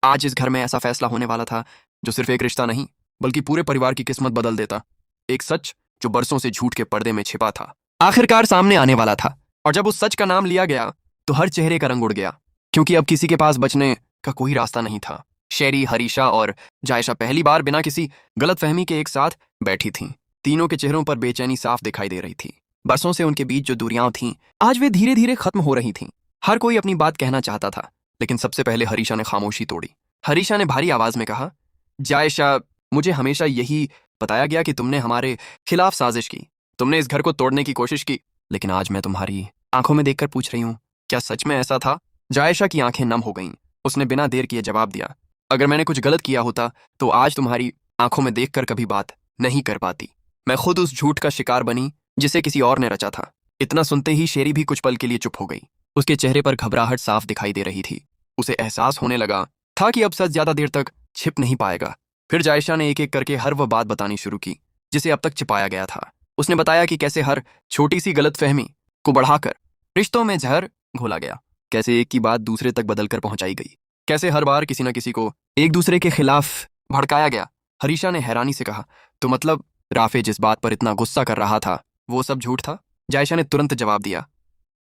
आज इस घर में ऐसा फैसला होने वाला था जो सिर्फ एक रिश्ता नहीं बल्कि पूरे परिवार की किस्मत बदल देता। एक सच जो बरसों से झूठ के पर्दे में छिपा था आखिरकार सामने आने वाला था। और जब उस सच का नाम लिया गया तो हर चेहरे का रंग उड़ गया, क्योंकि अब किसी के पास बचने का कोई रास्ता नहीं था। शेरी, हरीशा और जायशा पहली बार बिना किसी गलतफहमी के एक साथ बैठी थीं। तीनों के चेहरों पर बेचैनी साफ दिखाई दे रही थी। बरसों से उनके बीच जो दूरियां थीं आज वे धीरे धीरे खत्म हो रही थीं। हर कोई अपनी बात कहना चाहता था, लेकिन सबसे पहले हरीशा ने खामोशी तोड़ी। हरीशा ने भारी आवाज में कहा, जायशा, मुझे हमेशा यही बताया गया कि तुमने हमारे खिलाफ साजिश की, तुमने इस घर को तोड़ने की कोशिश की, लेकिन आज मैं तुम्हारी आंखों में देखकर पूछ रही हूँ, क्या सच में ऐसा था? जायशा की आंखें नम हो गईं। उसने बिना देर किए जवाब दिया, अगर मैंने कुछ गलत किया होता तो आज तुम्हारी आंखों में देखकर कभी बात नहीं कर पाती। मैं खुद उस झूठ का शिकार बनी जिसे किसी और ने रचा था। इतना सुनते ही शेरी भी कुछ पल के लिए चुप हो गई। उसके चेहरे पर घबराहट साफ दिखाई दे रही थी। उसे एहसास होने लगा था कि अब सच ज्यादा देर तक छिप नहीं पाएगा। फिर जायशा ने एक एक करके हर वह बात बतानी शुरू की जिसे अब तक छिपाया गया था। उसने बताया कि कैसे हर छोटी सी गलतफहमी को बढ़ाकर रिश्तों में जहर घोला गया, कैसे एक की बात दूसरे तक बदलकर पहुंचाई गई, कैसे हर बार किसी न किसी को एक दूसरे के खिलाफ भड़काया गया। हरीशा ने हैरानी से कहा, तो मतलब राफे जिस बात पर इतना गुस्सा कर रहा था वो सब झूठ था? जायशा ने तुरंत जवाब दिया,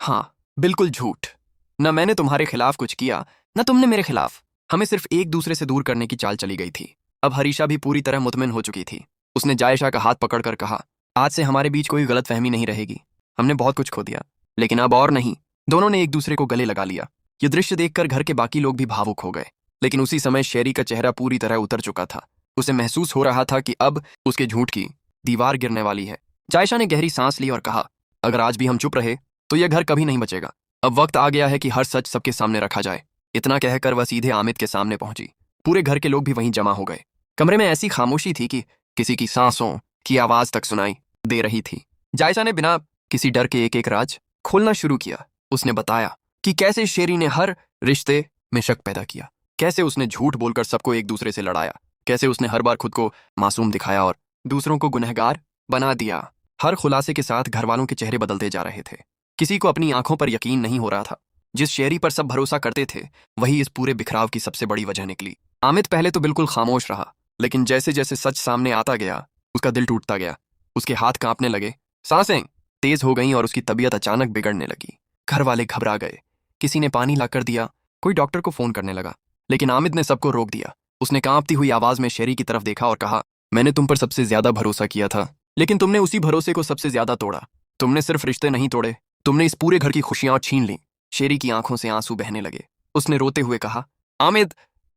हाँ, बिल्कुल झूठ। न मैंने तुम्हारे खिलाफ कुछ किया, न तुमने मेरे खिलाफ। हमें सिर्फ एक दूसरे से दूर करने की चाल चली गई थी। अब हरीशा भी पूरी तरह मुतमिन हो चुकी थी। उसने जायशा का हाथ पकड़कर कहा, आज से हमारे बीच कोई गलतफहमी नहीं रहेगी। हमने बहुत कुछ खो दिया, लेकिन अब और नहीं। दोनों ने एक दूसरे को गले लगा लिया। ये दृश्य देखकर घर के बाकी लोग भी भावुक हो गए, लेकिन उसी समय शेरी का चेहरा पूरी तरह उतर चुका था। उसे महसूस हो रहा था कि अब उसके झूठ की दीवार गिरने वाली है। जायशा ने गहरी सांस ली और कहा, अगर आज भी हम चुप रहे तो यह घर कभी नहीं बचेगा। अब वक्त आ गया है कि हर सच सबके सामने रखा जाए। इतना कहकर वह सीधे आमिद के सामने पहुंची। पूरे घर के लोग भी वहीं जमा हो गए। कमरे में ऐसी खामोशी थी कि किसी की सांसों की आवाज तक सुनाई दे रही थी। जायशा ने बिना किसी डर के एक एक राज खोलना शुरू किया। उसने बताया कि कैसे शेरी ने हर रिश्ते में शक पैदा किया, कैसे उसने झूठ बोलकर सबको एक दूसरे से लड़ाया, कैसे उसने हर बार खुद को मासूम दिखाया और दूसरों को गुनहगार बना दिया। हर खुलासे के साथ घरवालों के चेहरे बदलते जा रहे थे। किसी को अपनी आंखों पर यकीन नहीं हो रहा था। जिस शेरी पर सब भरोसा करते थे वही इस पूरे बिखराव की सबसे बड़ी वजह निकली। आमिद पहले तो बिल्कुल खामोश रहा, लेकिन जैसे जैसे सच सामने आता गया उसका दिल टूटता गया। उसके हाथ कांपने लगे, सांसें तेज हो गईं और उसकी तबीयत अचानक बिगड़ने लगी। घर वाले घबरा गए। किसी ने पानी लाकर दिया, कोई डॉक्टर को फोन करने लगा, लेकिन आमिद ने सबको रोक दिया। उसने कांपती हुई आवाज में शेरी की तरफ देखा और कहा, मैंने तुम पर सबसे ज्यादा भरोसा किया था, लेकिन तुमने उसी भरोसे को सबसे ज्यादा तोड़ा। तुमने सिर्फ रिश्ते नहीं तोड़े, तुमने इस पूरे घर की खुशियां छीन ली। शेरी की आंखों से आंसू बहने लगे। उसने रोते हुए कहा, आमिद,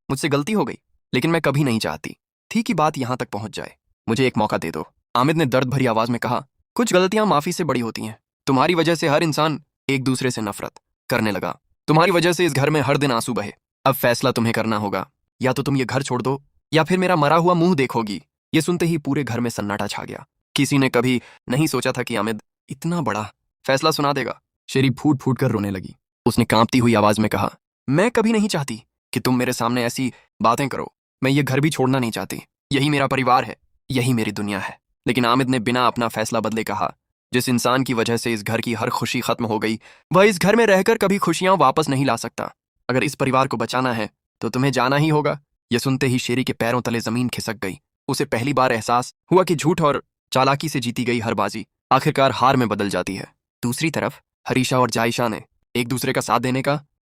मुझसे गलती हो गई, लेकिन मैं कभी नहीं चाहती थी कि बात यहां तक पहुंच जाए। मुझे एक मौका दे दो। आमिद ने दर्द भरी आवाज में कहा, कुछ गलतियां माफी से बड़ी होती हैं। तुम्हारी वजह से हर इंसान एक दूसरे से नफरत करने लगा। तुम्हारी वजह से इस घर में हर दिन आंसू बहे। अब फैसला तुम्हें करना होगा, या तो तुम ये घर छोड़ दो या फिर मेरा मरा हुआ मुंह देखोगी। ये सुनते ही पूरे घर में सन्नाटा छा गया। किसी ने कभी नहीं सोचा था कि आमिद इतना बड़ा फैसला सुना देगा। शेरी फूट फूट कर रोने लगी। उसने कांपती हुई आवाज में कहा, मैं कभी नहीं चाहती कि तुम मेरे सामने ऐसी बातें करो। मैं ये घर भी छोड़ना नहीं चाहती। यही मेरा परिवार है, यही मेरी दुनिया है। लेकिन आमिद ने बिना अपना फैसला बदले कहा, जिस इंसान की वजह से इस घर की हर खुशी खत्म हो गई वह इस घर में रहकर कभी खुशियां वापस नहीं ला सकता। अगर इस परिवार को बचाना है तो तुम्हें जाना ही होगा। यह सुनते ही शेरी के पैरों तले जमीन खिसक गई। उसे पहली बार एहसास हुआ कि झूठ और चालाकी से जीती गई हर बाजी आखिरकार हार में बदल जाती है। दूसरी तरफ हरीशा और जायशा ने एक दूसरे का साथ देने का